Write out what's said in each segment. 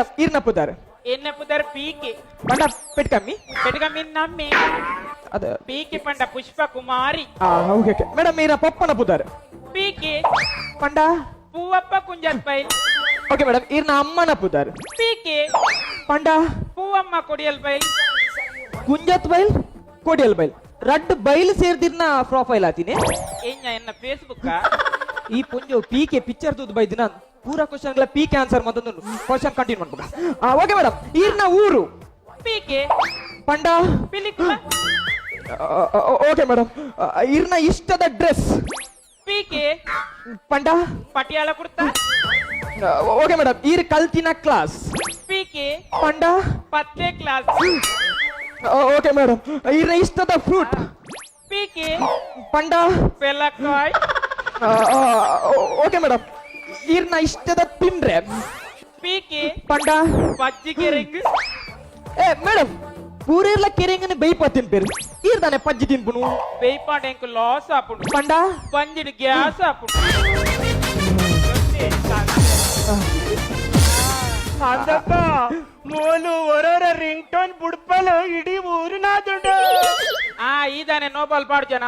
madam ఈర్నప్పుతారు என்ன புதர் பீக்கி పండ పెట్టుకమ్మి పెట్టుకమ్మిన్ నమ్మి అదే పీకి పండ పుష్ప కుమారి ఓకే ఓకే మేడం మీరు పప్పనప్పుతారు పీకి పండ పూవప్ప కుంజತ್ పై ఓకే మేడం ఈర్న అమ్మనప్పుతారు పీకి పంಡ పూవమ్మ కొడియల్ పై ಕುಂಜತ್ ಬೈಲ್ ಕೋಡಿಯಲ್ ಬೈಲ್ ರಡ್ ಬೈಲ್ ಸೇರ್ದಿರ್ನ ಪ್ರೊಫೈಲ್ ಆತೀನಿ ಏನ್ಯ ಎನ್ನ ಫೇಸ್ಬುಕ್ ಈ ಪುಂಜು ಪಿಕೆ ಪಿಕ್ಚರ್ ತೂದು ಬೈದಿನ ಪೂರಾ ಕ್ವಶನ್ ಗಳ ಪಿಕೆ ಆನ್ಸರ್ ಮತ್ತೊಂದು ಕ್ವಶನ್ ಕಂಟಿನ್ಯೂ ಮಾಡ್ಬೋದ ಓಕೆ ಮೇಡಮ್ ಈರ್ನ ಊರು ಪೀಕೆ ಪಂಡ ಪಿಲಿಕುಳ ಓಕೆ ಮೇಡಮ್ ಈರ್ನ ಇಷ್ಟದ ಡ್ರೆಸ್ ಪೀಕೆ ಪಂಡ ಪಟಿಯಾಳ ಕುರ್ತಾ ಓಕೆ ಮೇಡಮ್ ಈರ್ ಕಲ್ತಿನ ಕ್ಲಾಸ್ ಪೀಕೆ ಪಂಡ ಪತ್ತೆ ಕ್ಲಾಸ್ ಓಕೆ ಮೇಡಮ್ ಈರ್ನ ಇಷ್ಟದ ಫ್ರೂಟ್ ಪೀಕೆ ಪಂಡ ಪೆಲಕಾಯ್ ಓಕೆ ಮೇಡಮ್ ಈರ್ನ ಇಷ್ಟದ ತಿಂಡ್ರೆ ಪೀಕೆ ಪಂಡ ಪಜ್ಜಿಗೆ ರಿಂಗ್ ಏ ಮೇಡಮ್ ಪೂರೇರ್ಲ ಕೆರೆಂಗನೆ ಬೈಪ ತಿನ್ಪೇರು ಈರ್ದಾನೆ ಪಜ್ಜಿ ತಿನ್ಪುನು ಬೇಯ್ಪಾಂಡ ಎಂಕು ಲಾಸ್ ಆಪುಂಡು ಪಂಡ ಪಂಜಿಡು ಗ್ಯಾಸ್ ಆಪುಂಡು అందక్క మోలు ఒరొర రింగ్ టోన్ బుడ్పలు ఇడి ఊరు నాదుండు ಇದಾನೆ ನೋಬಲ್ ಪಾಡು ಜನ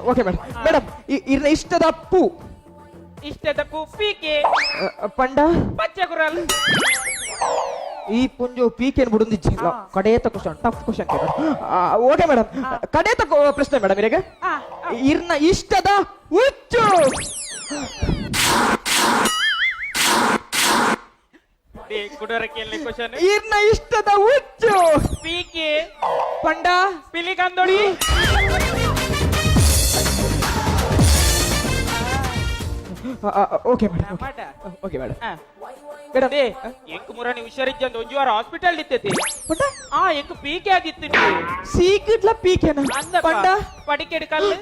ಓಕೆ ಮೇಡಮ್ ಮೇಡಮ್ ಈರ್ನ ಇಷ್ಟದ ಪೂ ಇಷ್ಟದ ಪೀಕೆ ಪಂಡ ಪಚ್ಚೆ ಕುರಲ್ ಈ ಪುಂಜು ಪೀಕೆನ್ ಬುಡುಂದಿಚ್ಚಿಲ್ಲ ಕಡೇತ question tough question okay madam ಕಡೇತ ಪ್ರಶ್ನೆ ಮೇಡಮ್ ಇರಗ ಈರ್ನ ಇಷ್ಟದ ಹುಚ್ಚು ಕುಡರಕೆಯಲ್ಲಿ ಕ್ವಶನ್ ಈರ್ನ ಇಷ್ಟದ ಹುಚ್ಚು ಪೀಕೆ ಪಂಡ ಪಿಲಿಕಂದೊಡಿ okay madam okay madam madam ಎಂಕು ಮುರಾನಿ ಹುಷಾರಿದ್ದಂದು ಒಂಜು ವಾರ ಹಾಸ್ಪಿಟಲ್ ಇತ್ತೈತಿ ಪಂಡ ಎಂಕು ಪೀಕೆ ಆಗಿತ್ತು ಸೀಕ್ರೆಟ್ಲ ಪೀಕೆನ ಅಂದ ಪಂಡ ಪಡಿಕೆಡ್ ಕಲ್ಲು